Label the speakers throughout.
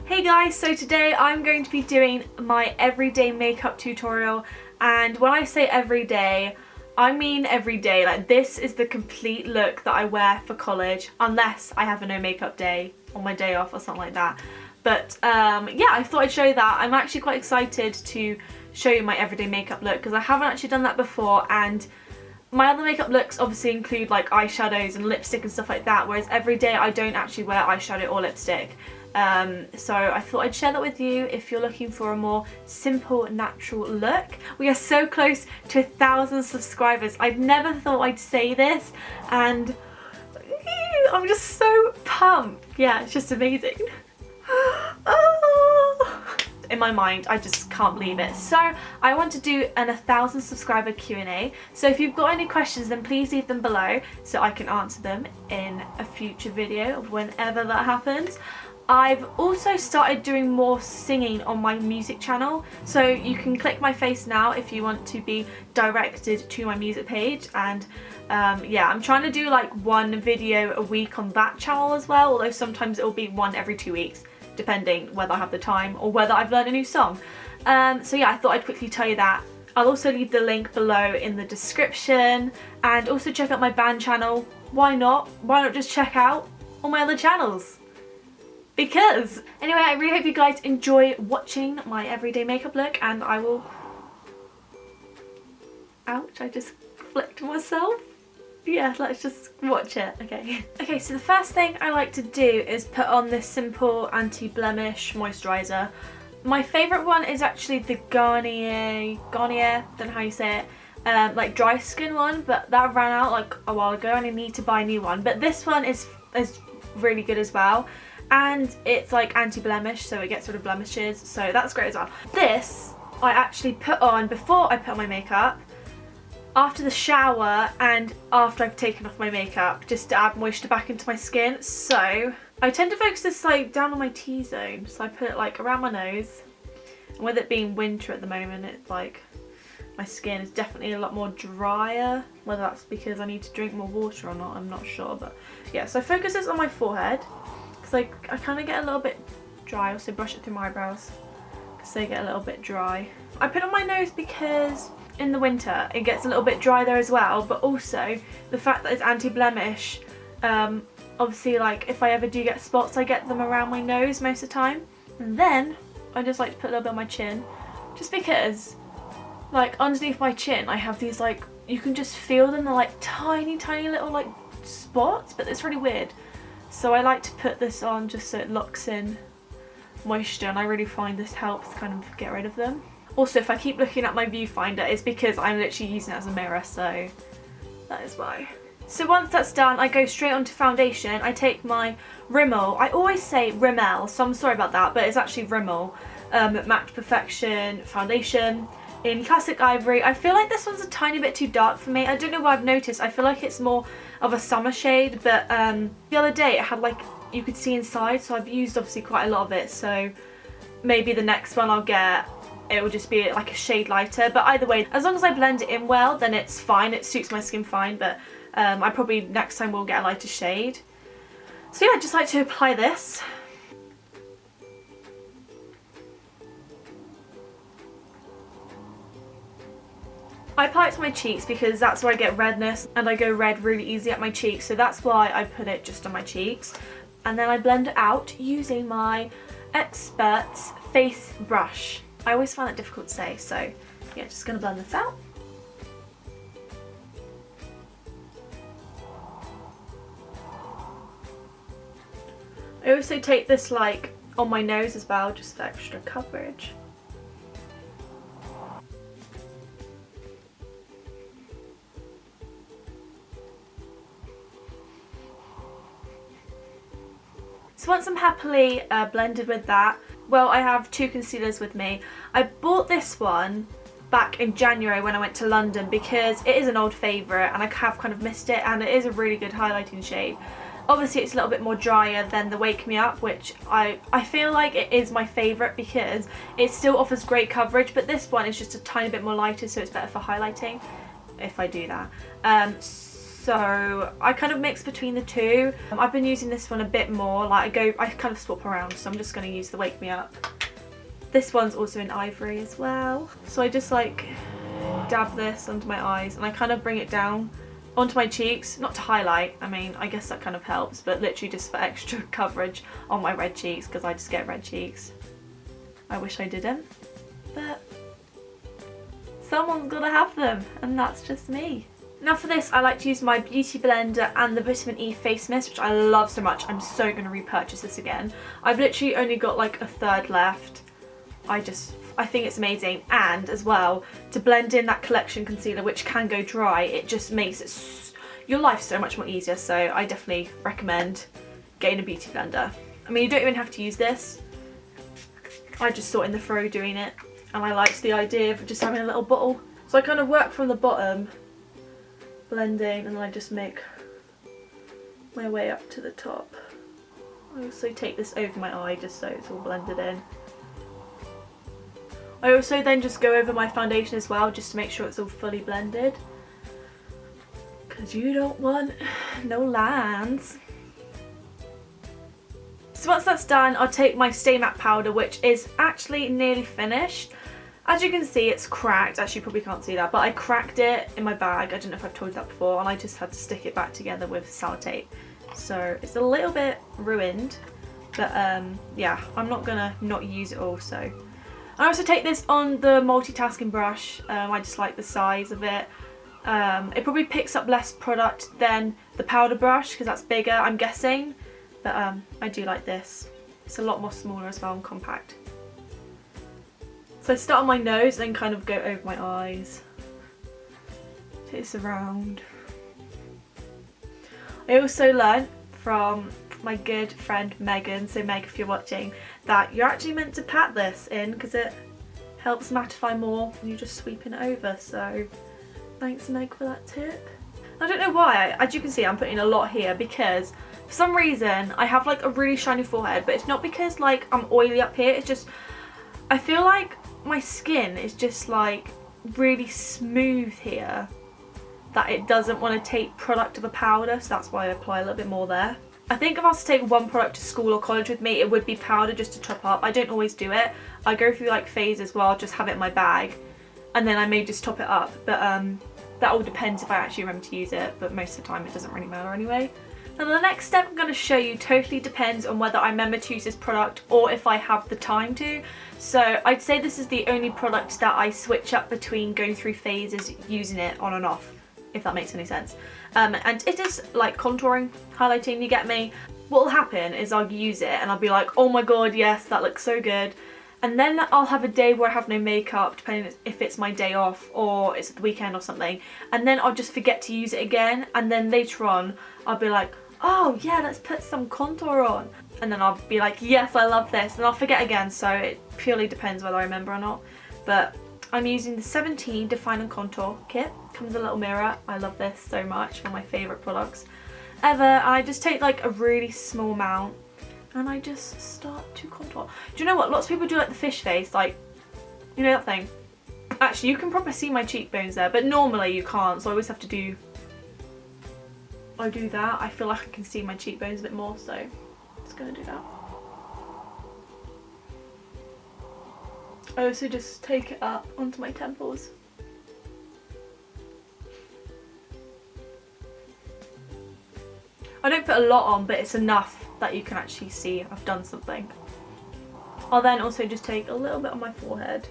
Speaker 1: Hey guys, so today I'm going to be doing my everyday makeup tutorial, and when I say everyday, I mean every day. Like, this is the complete look that I wear for college, unless I have a no makeup day on my day off or something like that. But yeah, I thought I'd show you that. I'm actually quite excited to show you my everyday makeup look because I haven't actually done that before, and my other makeup looks obviously include like eyeshadows and lipstick and stuff like that, whereas every day I don't actually wear eyeshadow or lipstick. So I thought I'd share that with you if you're looking for a more simple, natural look. We are so close to 1,000 subscribers. I've never thought I'd say this, and I'm just so pumped. Yeah, it's just amazing. Oh. In my mind, I just can't believe it. So I want to do an 1,000 subscriber Q&A. So if you've got any questions, then please leave them below so I can answer them in a future video of whenever that happens. I've also started doing more singing on my music channel, so you can click my face now if you want to be directed to my music page. And yeah, I'm trying to do like one video a week on that channel as well, although sometimes it will be one every 2 weeks, depending whether I have the time or whether I've learned a new song. So yeah, I thought I'd quickly tell you that. I'll also leave the link below in the description, and also check out my band channel. Why not? Why not just check out all my other channels? Because anyway, I really hope you guys enjoy watching my everyday makeup look, and I will... Ouch, I just flicked myself. Yeah, let's just watch it. Okay. Okay, so the first thing I like to do is put on this simple anti-blemish moisturiser. My favourite one is actually the Garnier, don't know how you say it, like dry skin one, but that ran out like a while ago and I need to buy a new one. But this one is really good as well. And it's like anti-blemish, so it gets rid of blemishes, so that's great as well. This I actually put on before I put on my makeup, after the shower, and after I've taken off my makeup, just to add moisture back into my skin. So I tend to focus this like down on my T-zone, so I put it like around my nose. And with it being winter at the moment, it's like my skin is definitely a lot more drier. Whether that's because I need to drink more water or not, I'm not sure, but yeah. So I focus this on my forehead, I kind of get a little bit dry. Also brush it through my eyebrows because they get a little bit dry. I put it on my nose because in the winter it gets a little bit dry there as well, but also the fact that it's anti-blemish, obviously like if I ever do get spots, I get them around my nose most of the time. And then I just like to put a little bit on my chin, just because like underneath my chin I have these like, you can just feel them, they're like tiny little like spots, but it's really weird. So I like to put this on just so it locks in moisture, and I really find this helps kind of get rid of them. Also, if I keep looking at my viewfinder, it's because I'm literally using it as a mirror, so that is why. So once that's done, I go straight onto foundation. I take my Rimmel, I always say Rimmel, so I'm sorry about that, but it's actually Rimmel Matte Perfection foundation in Classic Ivory. I feel like this one's a tiny bit too dark for me. I don't know what I've noticed. I feel like it's more of a summer shade, but the other day it had like, you could see inside, so I've used obviously quite a lot of it, so maybe the next one I'll get, it will just be like a shade lighter. But either way, as long as I blend it in well, then it's fine. It suits my skin fine, but I probably next time will get a lighter shade. So yeah, I just like to apply this. I apply it to my cheeks because that's where I get redness, and I go red really easy at my cheeks, so that's why I put it just on my cheeks. And then I blend it out using my Expert's face brush. I always find that difficult to say, so yeah, just gonna blend this out. I also take this like on my nose as well, just for extra coverage. So once I'm happily blended with that, well, I have two concealers with me. I bought this one back in January when I went to London because it is an old favourite and I have kind of missed it, and it is a really good highlighting shade. Obviously it's a little bit more drier than the Wake Me Up, which I feel like it is my favourite because it still offers great coverage, but this one is just a tiny bit more lighter, so it's better for highlighting if I do that. so I kind of mix between the two. I've been using this one a bit more, like I kind of swap around, so I'm just going to use the Wake Me Up. This one's also in ivory as well, so I just like dab this under my eyes and I kind of bring it down onto my cheeks, not to highlight, I mean I guess that kind of helps, but literally just for extra coverage on my red cheeks, because I just get red cheeks. I wish I didn't, but someone's gotta have them, and that's just me. Now for this, I like to use my Beauty Blender and the Vitamin E Face Mist, which I love so much. I'm so going to repurchase this again. I've literally only got like a third left. I think it's amazing, and as well, to blend in that collection concealer, which can go dry, it just makes it your life so much more easier, so I definitely recommend getting a Beauty Blender. I mean, you don't even have to use this. I just saw it in the fro doing it, and I liked the idea of just having a little bottle. So I kind of work from the bottom, blending, and then I just make my way up to the top. I also take this over my eye just so it's all blended in. I also then just go over my foundation as well, just to make sure it's all fully blended, because you don't want no lines. So once that's done, I'll take my Stay Matte powder, which is actually nearly finished. As you can see, it's cracked. Actually, you probably can't see that, but I cracked it in my bag. I don't know if I've told you that before, and I just had to stick it back together with sellotape. So it's a little bit ruined, but yeah, I'm not gonna not use it all. So I also take this on the multitasking brush. I just like the size of it. It probably picks up less product than the powder brush because that's bigger, I'm guessing. But I do like this. It's a lot more smaller as well and compact. So I start on my nose and then kind of go over my eyes. Take this around. I also learnt from my good friend Megan, so Meg, if you're watching, that you're actually meant to pat this in because it helps mattify more when you're just sweeping it over. So thanks Meg for that tip. I don't know why, as you can see I'm putting a lot here because for some reason I have like a really shiny forehead, but it's not because like I'm oily up here, it's just I feel like my skin is just like really smooth here, that it doesn't want to take product of a powder, so that's why I apply a little bit more there. I think if I was to take one product to school or college with me, it would be powder just to top up. I don't always do it. I go through like phases where I'll just have it in my bag and then I may just top it up, but that all depends if I actually remember to use it, but most of the time it doesn't really matter anyway. Now the next step I'm going to show you totally depends on whether I remember to use this product or if I have the time to. So I'd say this is the only product that I switch up between going through phases using it on and off, if that makes any sense. And it is like contouring, highlighting, you get me? What will happen is I'll use it and I'll be like, oh my god, yes, that looks so good. And then I'll have a day where I have no makeup, depending if it's my day off or it's the weekend or something. And then I'll just forget to use it again. And then later on, I'll be like, oh yeah, let's put some contour on. And then I'll be like, yes, I love this. And I'll forget again. So it purely depends whether I remember or not. But I'm using the 17 Define and Contour kit. Comes with a little mirror. I love this so much. One of my favourite products ever. And I just take like a really small amount and I just start to contour. Do you know what? Lots of people do like the fish face, like, you know that thing? Actually, you can probably see my cheekbones there, but normally you can't, so I always have to do, I do that. I feel like I can see my cheekbones a bit more, so I'm just gonna do that. I also just take it up onto my temples. I don't put a lot on, but it's enough that you can actually see I've done something. I'll then also just take a little bit on my forehead.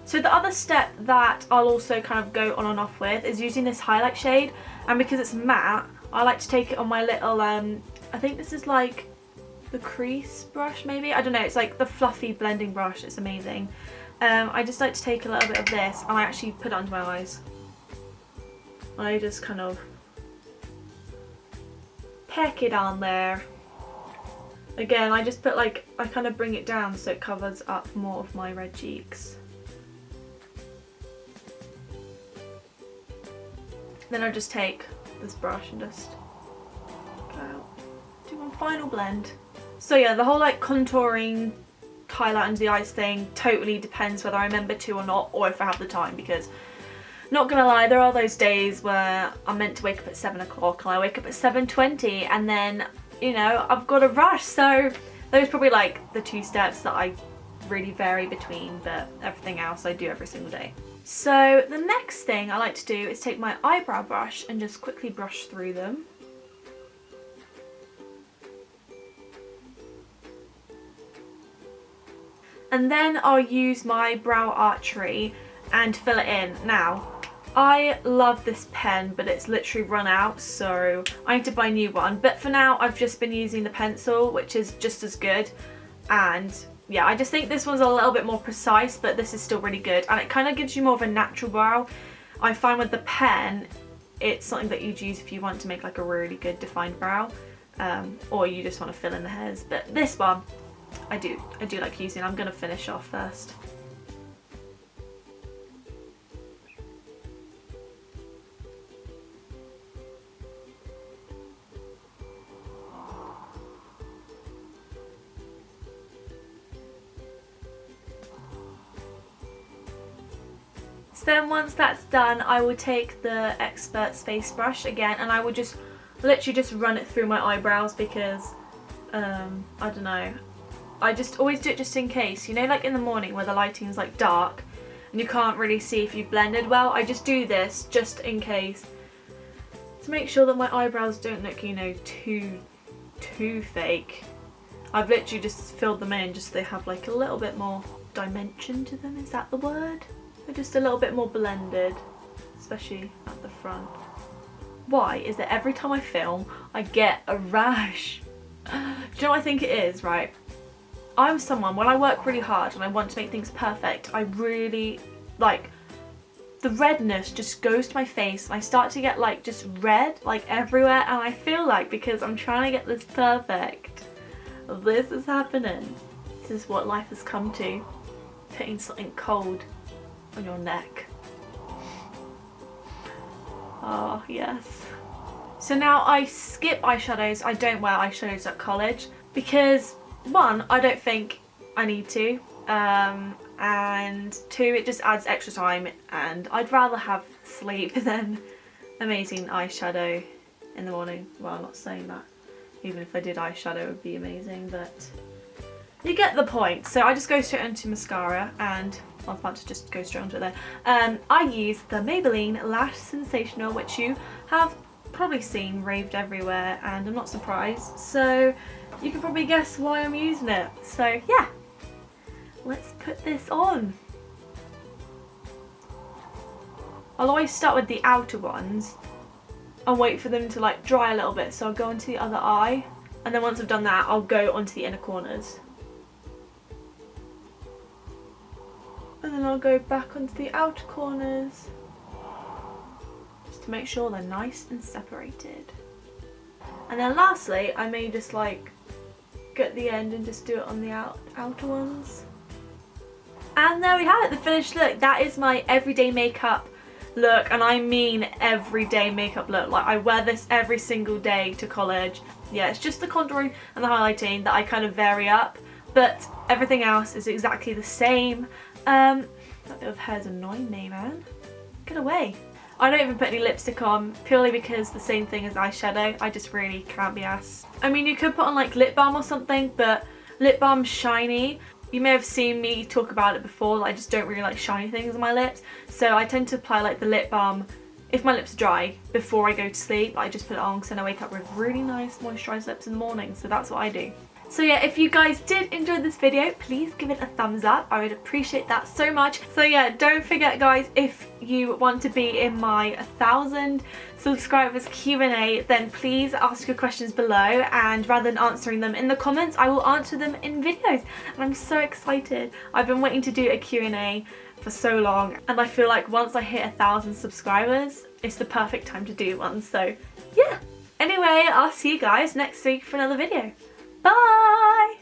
Speaker 1: So the other step that I'll also kind of go on and off with is using this highlight shade, and because it's matte, I like to take it on my little, I think this is like the crease brush maybe? I don't know, it's like the fluffy blending brush, it's amazing. I just like to take a little bit of this and I actually put it under my eyes. I just kind of peck it on there. Again, I just put like, I kind of bring it down so it covers up more of my red cheeks. Then I just take this brush and just go out, do one final blend. So yeah, the whole like contouring, highlight under the eyes thing totally depends whether I remember to or not, or if I have the time, because Not gonna lie, there are those days where I'm meant to wake up at 7 o'clock and I wake up at 7:20 and then, you know, I've got a rush. So those are probably like the 2 steps that I really vary between, but everything else I do every single day. So the next thing I like to do is take my eyebrow brush and just quickly brush through them. And then I'll use my brow archery and fill it in. Now, I love this pen, but it's literally run out, so I need to buy a new one. But for now, I've just been using the pencil, which is just as good. And yeah, I just think this one's a little bit more precise, but this is still really good. And it kind of gives you more of a natural brow. I find with the pen, it's something that you'd use if you want to make like a really good defined brow, or you just want to fill in the hairs. But this one, I do like using. I'm going to finish off first. So then once that's done, I will take the Expert Space Brush again, and I will just literally just run it through my eyebrows because, I don't know, I just always do it just in case. You know, like in the morning where the lighting's like dark and you can't really see if you've blended well, I just do this just in case to make sure that my eyebrows don't look, you know, too fake. I've literally just filled them in just so they have like a little bit more dimension to them, is that the word? They're just a little bit more blended, especially at the front. Why is that every time I film, I get a rash? Do you know what I think it is, right? I'm someone, when I work really hard and I want to make things perfect, I really, like, the redness just goes to my face and I start to get like just red like everywhere, and I feel like because I'm trying to get this perfect, this is happening. This is what life has come to. Putting something cold on your neck. Oh yes. So now I skip eyeshadows. I don't wear eyeshadows at college because 1, I don't think I need to, and 2, it just adds extra time, and I'd rather have sleep than amazing eyeshadow in the morning. Well, I'm not saying that. Even if I did eyeshadow, it would be amazing, but you get the point. So I just go straight into mascara, and I was about to just go straight onto it there. I use the Maybelline Lash Sensational, which you have probably seen raved everywhere, and I'm not surprised. So you can probably guess why I'm using it. So yeah, let's put this on. I'll always start with the outer ones and wait for them to like dry a little bit. So I'll go onto the other eye, and then once I've done that, I'll go onto the inner corners. And then I'll go back onto the outer corners just to make sure they're nice and separated. And then lastly, I may just like get the end and just do it on the outer ones. And there we have it, the finished look. That is my everyday makeup look, and I mean everyday makeup look. Like, I wear this every single day to college. Yeah, it's just the contouring and the highlighting that I kind of vary up, but everything else is exactly the same. That bit of hair's annoying me, man. Get away. I don't even put any lipstick on, purely because the same thing as eyeshadow. I just really can't be asked. I mean, you could put on like lip balm or something, but lip balm's shiny. You may have seen me talk about it before, that I just don't really like shiny things on my lips. So I tend to apply like the lip balm, if my lips are dry, before I go to sleep. I just put it on because then I wake up with really nice moisturised lips in the morning. So that's what I do. So yeah, if you guys did enjoy this video, please give it a thumbs up. I would appreciate that so much. So yeah, don't forget guys, if you want to be in my 1,000 subscribers Q&A, then please ask your questions below, and rather than answering them in the comments, I will answer them in videos. And I'm so excited. I've been waiting to do a Q&A for so long, and I feel like once I hit 1,000 subscribers, it's the perfect time to do one. So yeah. Anyway, I'll see you guys next week for another video. Bye!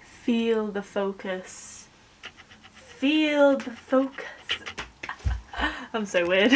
Speaker 1: Feel the focus. Feel the focus. I'm so weird.